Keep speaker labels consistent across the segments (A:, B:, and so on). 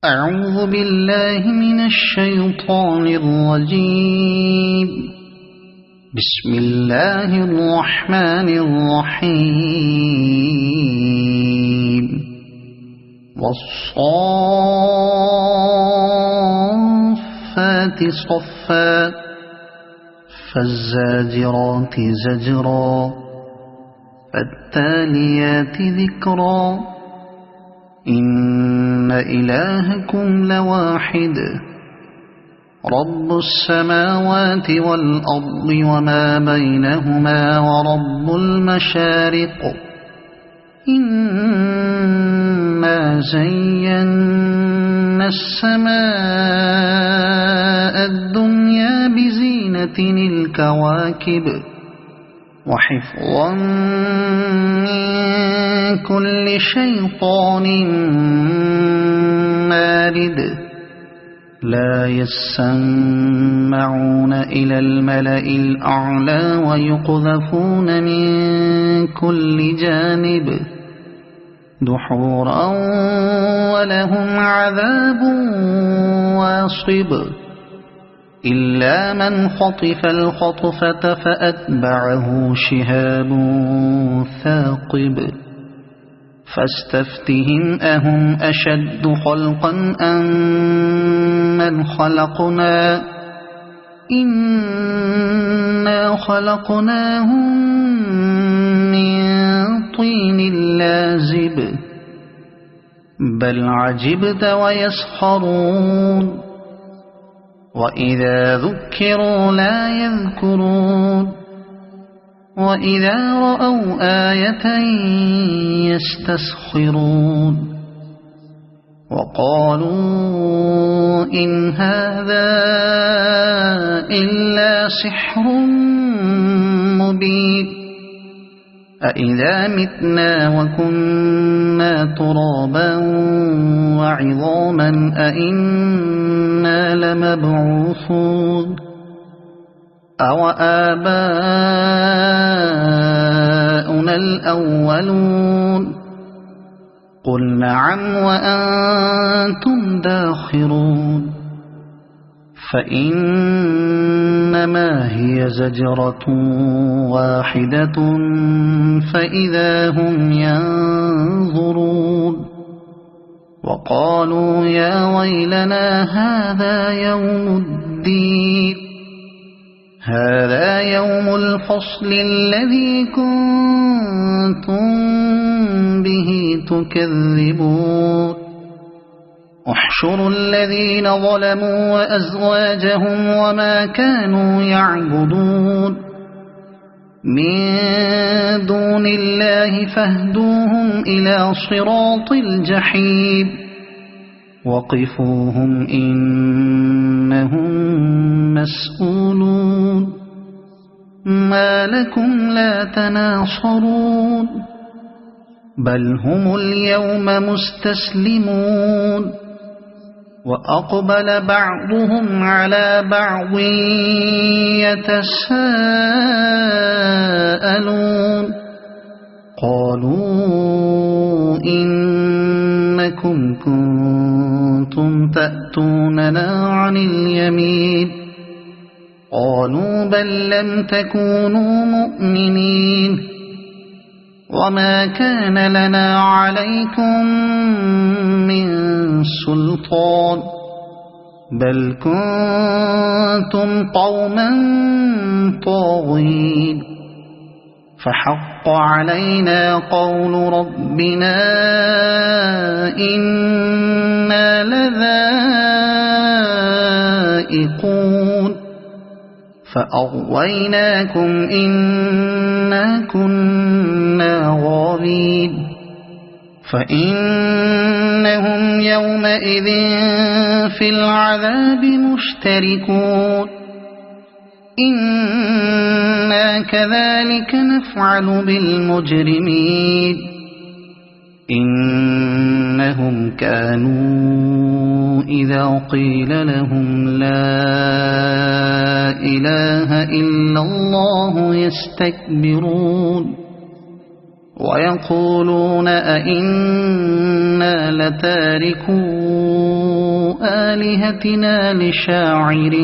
A: أعوذ بالله من الشيطان الرجيم. بسم الله الرحمن الرحيم. والصافات صفا فالزاجرات زجرا فالتاليات ذكرا إن إلهكم لواحد رب السماوات والأرض وما بينهما ورب المشارق إنا زينا السماء الدنيا بزينة الكواكب وحفظا من كل شيطان مارد لا يسمعون إلى الملأ الأعلى ويقذفون من كل جانب دحورا ولهم عذاب واصب إلا من خطف الخطفة فأتبعه شهاب ثاقب فاستفتهم أهم أشد خلقا أم من خلقنا إنا خلقناهم من طين لازب بل عجبت ويسخرون وإذا ذكروا لا يذكرون وإذا رأوا آية يستسخرون وقالوا إن هذا إلا سحر مبين أإذا متنا وكنا ترابا وعظاما أإنا لمبعوثون أو آباؤنا الأولون قل نعم وأنتم داخرون فإنما هي زجرة واحدة فإذا هم ينظرون وقالوا يا ويلنا هذا يوم الدين هذا يوم الفصل الذي كنتم به تكذبون احشروا الذين ظلموا وأزواجهم وما كانوا يعبدون من دون الله فاهدوهم إلى صراط الجحيم وقفوهم إنهم مسؤولون ما لكم لا تناصرون بل هم اليوم مستسلمون وأقبل بعضهم على بعض يتساءلون قالوا إنكم كنتم تأتوننا عن اليمين قالوا بل لم تكونوا مؤمنين وما كان لنا عليكم من سلطان بل كنتم قوما طاغين فحق علينا قول ربنا إنا لذائقون فأغويناكم إنا كنا غاوين فإنهم يومئذ في العذاب مشتركون إنا كذلك نفعل بالمجرمين إنهم كانوا إذا قيل لهم لا إله إلا الله يستكبرون ويقولون أئنا لتاركو آلهتنا لشاعر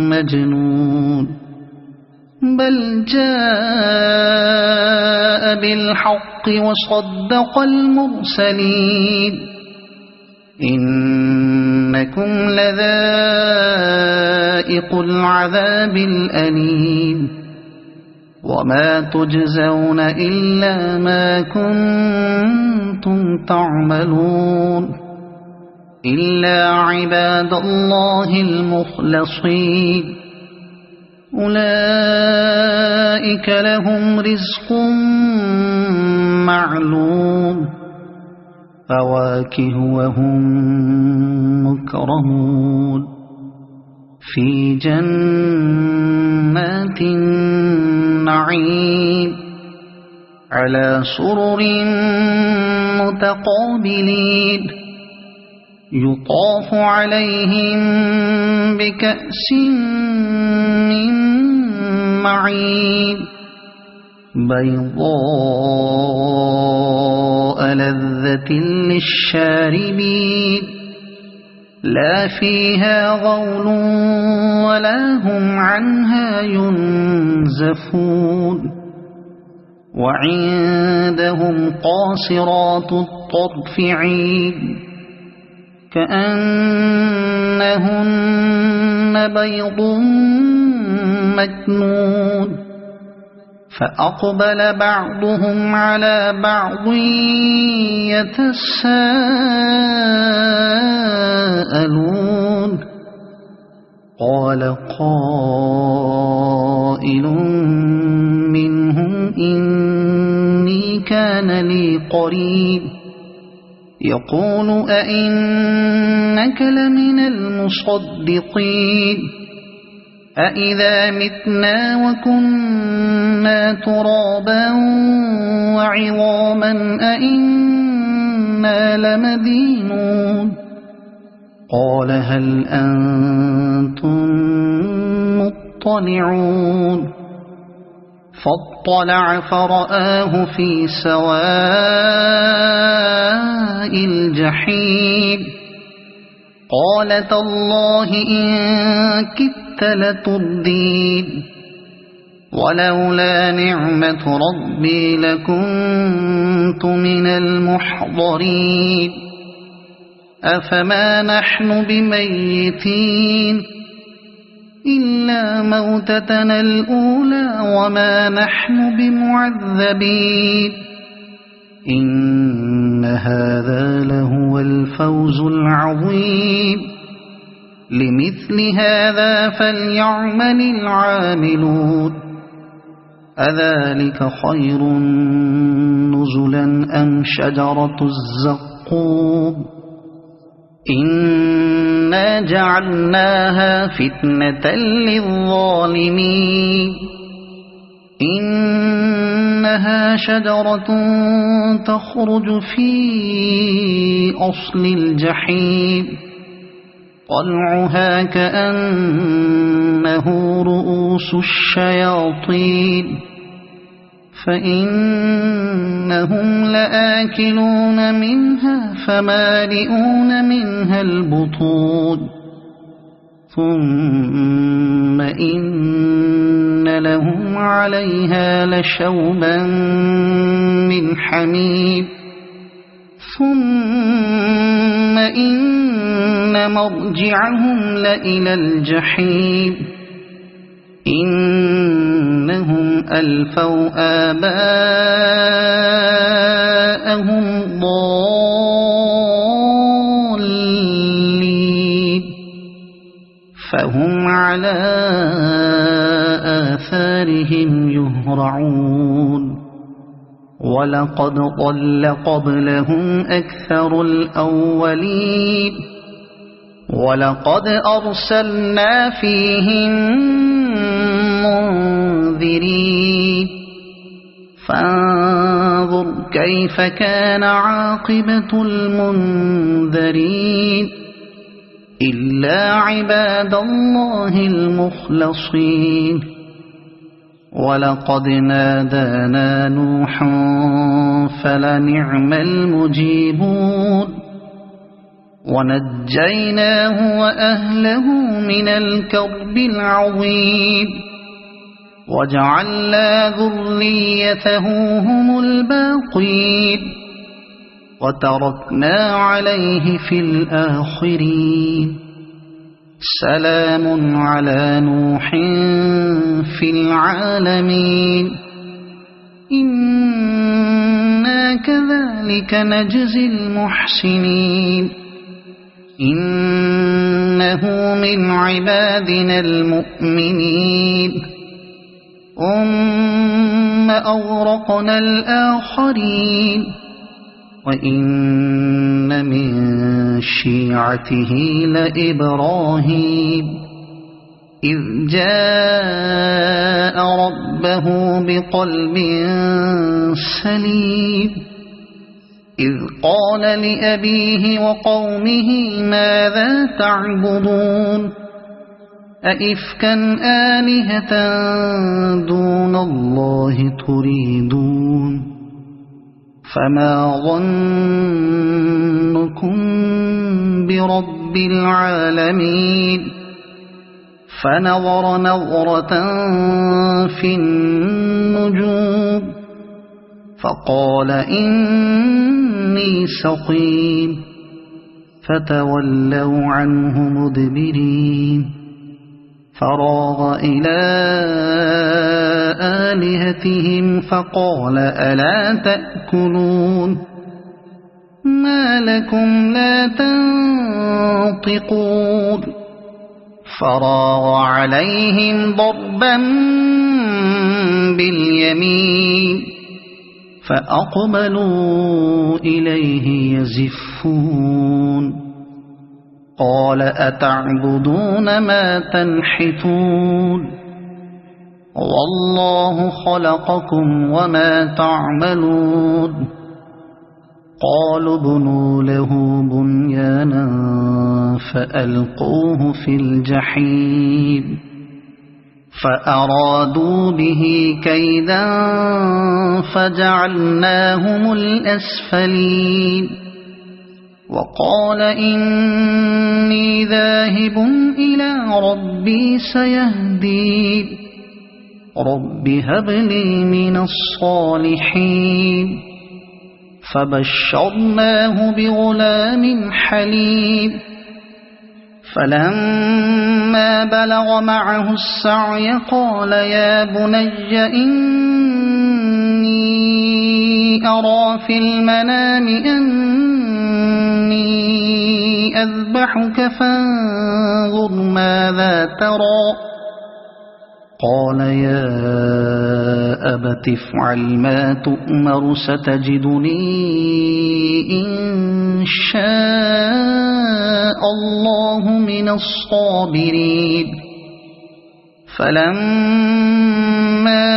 A: مجنون بل جاء بالحق وصدق المرسلين إنكم لذائق العذاب الأليم وما تجزون إلا ما كنتم تعملون إلا عباد الله المخلصين أولئك لهم رزق معلوم فواكه وهم مكرمون في جنات النعيم على سرر متقابلين يطاف عليهم بكأس من معين بيضاء لذة للشاربين لا فيها غول ولا هم عنها ينزفون وعندهم قاصرات الطرف عين كأنهن بيض مكنون فأقبل بعضهم على بعض يتساءلون قال قائل منهم إني كان لي قرين يقول أئنك لمن المصدقين أئذا متنا وكنا ترابا وعظاما أئنا لمدينون قال هل أنتم مطلعون فاطلع فرآه في سواء الجحيم قال تالله إن كدت لتردين ولولا نعمة ربي لكنت من المحضرين أفما نحن بميتين إلا موتتنا الأولى وما نحن بمعذبين إن هذا لهو الفوز العظيم لمثل هذا فليعمل العاملون أذلك خير نزلا أم شجرة الزقوم إنا جعلناها فتنة للظالمين إنها شجرة تخرج في أصل الجحيم طلعها كأنه رؤوس الشياطين فإنهم لآكلون منها فمالئون منها البطون ثم إن لهم عليها لشوبا من حميم ثم إن مرجعهم لإلى الجحيم إنهم ألفوا آباءهم ضالين فهم على آثارهم يهرعون ولقد ضل قبلهم أكثر الأولين ولقد أرسلنا فيهم منذرين فانظر كيف كان عاقبة المنذرين إلا عباد الله المخلصين ولقد نادانا نوح فلنعم المجيبون ونجيناه وأهله من الكرب العظيم وجعلنا ذريته هم الباقين وتركنا عليه في الآخرين سلام على نوح في العالمين إنا كذلك نجزي المحسنين إنه من عبادنا المؤمنين ثم أغرقنا الآخرين وإن من شيعته لإبراهيم إذ جاء ربه بقلب سليم إذ قال لأبيه وقومه ماذا تعبدون أئفكا آلهة دون الله تريدون فما ظنكم برب العالمين فنظر نظرة في النجوم فقال إني سقيم فتولوا عنه مدبرين فراغ إلى آلهتهم فقال ألا تأكلون ما لكم لا تنطقون فراغ عليهم ضربا باليمين فأقبلوا إليه يزفون قال أتعبدون ما تنحتون والله خلقكم وما تعملون قالوا ابنوا له بنيانا فألقوه في الجحيم فأرادوا به كيدا فجعلناهم الأسفلين وقال إني ذاهب إلى ربي سيهدين رب هب لي من الصالحين فبشرناه بغلام حليم فلما بلغ معه السعي قال يا بني إني أرى في المنام أني أذبحك فانظر ماذا ترى قال يا أبت افعل ما تؤمر ستجدني إن شاء الله من الصابرين فلما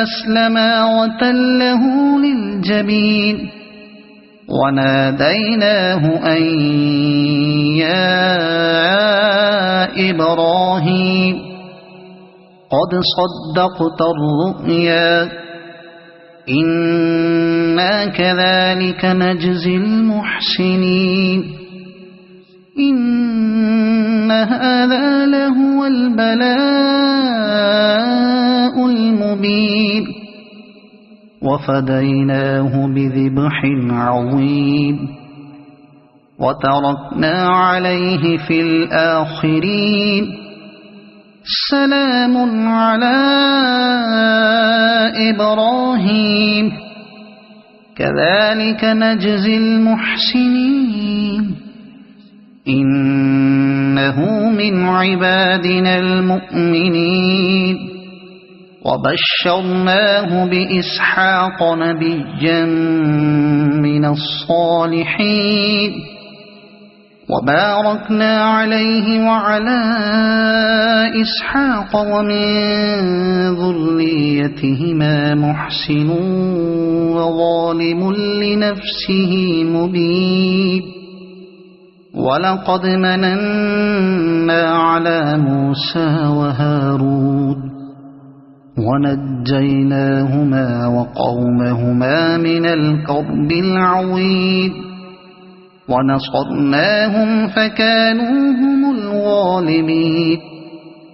A: أسلما وتله للجبين وناديناه أن يا إبراهيم قد صدقت الرؤيا إنا كذلك نجزي المحسنين إن هذا لهو البلاء المبين وفديناه بذبح عظيم وتركنا عليه في الآخرين سلام على إبراهيم كذلك نجزي المحسنين إنه من عبادنا المؤمنين وبشرناه بإسحاق نبيا من الصالحين وباركنا عليه وعلى إسحاق ومن ذريتهما محسن وظالم لنفسه مبين ولقد مننا على موسى وهارون ونجيناهما وقومهما من الكرب العظيم ونصرناهم فكانوا هم الغالبين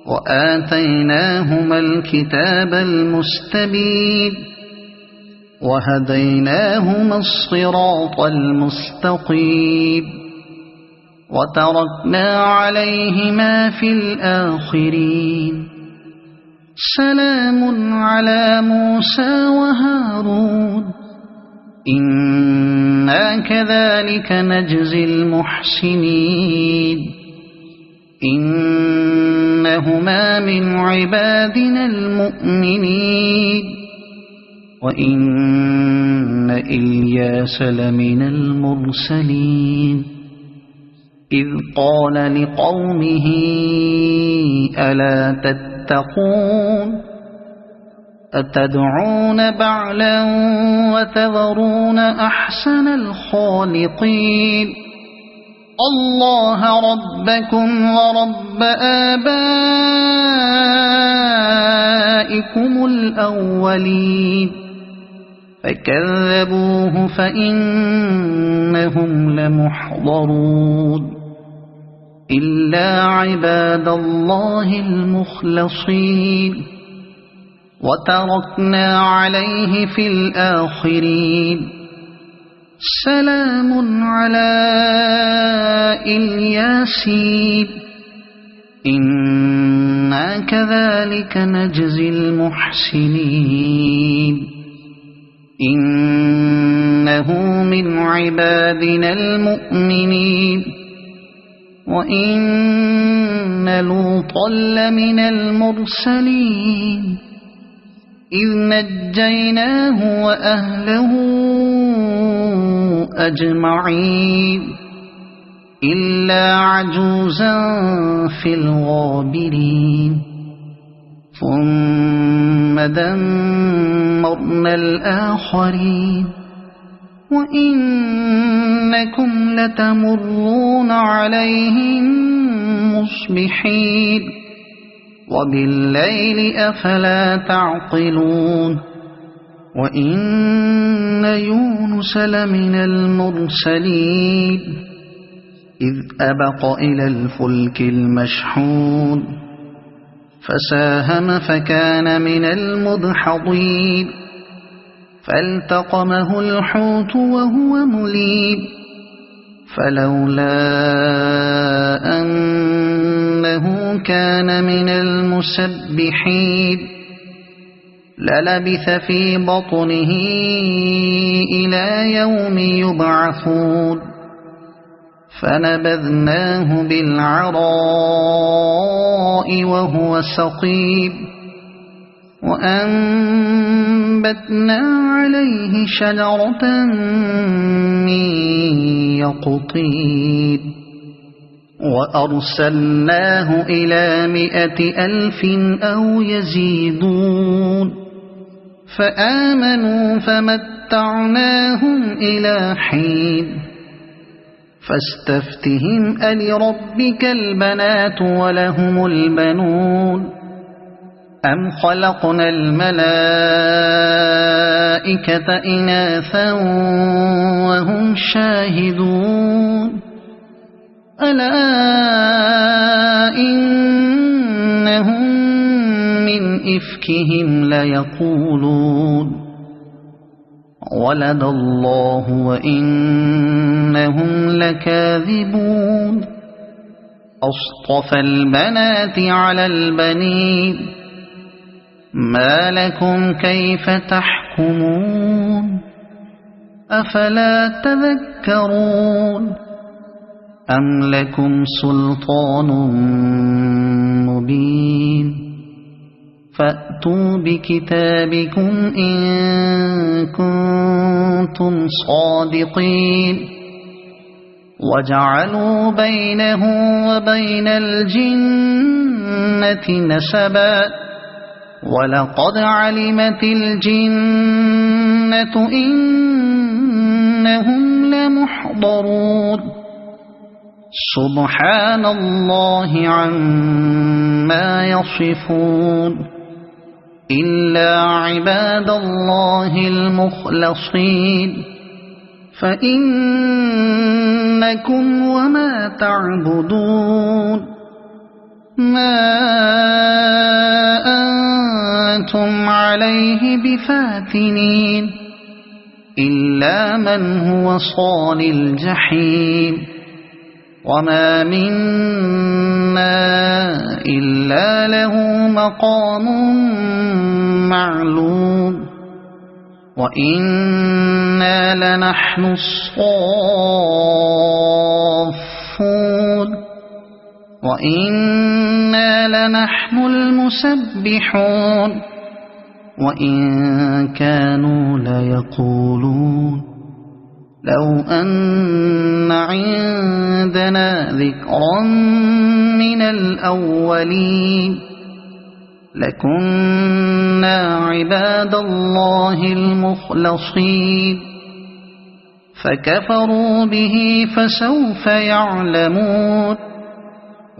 A: وآتيناهما الكتاب المستبين وهديناهما الصراط المستقيم وتركنا عليهما في الآخرين سلام على موسى وهارون إنا كذلك نجزي المحسنين إنهما من عبادنا المؤمنين وإن إلياس لمن المرسلين إذ قال لقومه ألا تتقون أتدعون بعلا وتذرون أحسن الخالقين الله ربكم ورب آبائكم الأولين فكذبوه فإنهم لمحضرون إلا عباد الله المخلصين وتركنا عليه في الآخرين سلام على الياسين إنا كذلك نجزي المحسنين إنه من عبادنا المؤمنين وإن لوطا لمن المرسلين إذ نجيناه وأهله أجمعين إلا عجوزا في الغابرين ثم دمرنا الآخرين وإنكم لتمرون عليهم مصبحين وبالليل أفلا تعقلون وإن يونس لمن المرسلين إذ أبق إلى الفلك المشحون فساهم فكان من المدحضين فالتقمه الحوت وهو مليم فلولا أنه كان من المسبحين للبث في بطنه إلى يوم يبعثون فنبذناه بالعراء وهو سقيم وأنبتنا عليه شجرة من يقطين وأرسلناه إلى 100,000 أو يزيدون فآمنوا فمتعناهم إلى حين فاستفتهم ألربك البنات ولهم البنون أم خلقنا الملائكة إناثا وهم شاهدون ألا إنهم من إفكهم ليقولون ولد الله وإنهم لكاذبون أصطفى البنات على البنين ما لكم كيف تحكمون أفلا تذكرون أم لكم سلطان مبين فأتوا بكتابكم إن كنتم صادقين وجعلوا بينه وبين الجنة نسبا ولقد علمت الجنة إنهم لمحضرون سبحان الله عما يصفون إلا عباد الله المخلصين فإنكم وما تعبدون ما أنتم عليه بفاتنين إلا من هو صال الجحيم وما منا إلا له مقام معلوم وإنا لنحن الصافون وإنا لنحن المسبحون وإن كانوا ليقولون لو أن عندنا ذكرا من الأولين لكنا عباد الله المخلصين فكفروا به فسوف يعلمون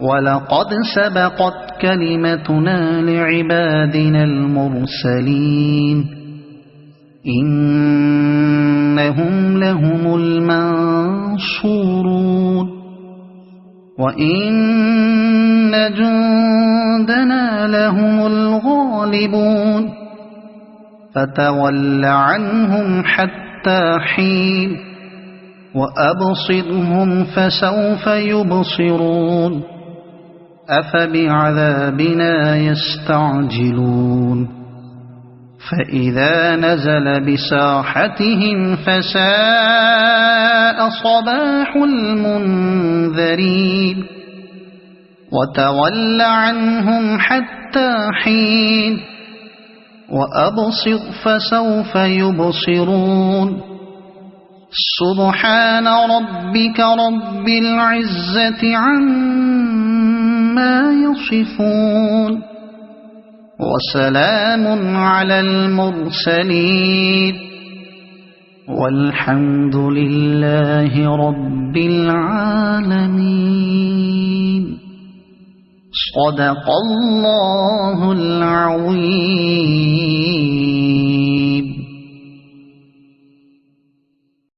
A: ولقد سبقت كلمتنا لعبادنا المرسلين إنهم لهم المنصورون وإن جندنا لهم الغالبون فتول عنهم حتى حين وأبصرهم فسوف يبصرون أفبعذابنا يستعجلون فإذا نزل بساحتهم فساء صباح المنذرين وتول عنهم حتى حين وأبصر فسوف يبصرون سبحان ربك رب العزة عما يصفون وسلام على المرسلين والحمد لله رب العالمين صدق الله العظيم.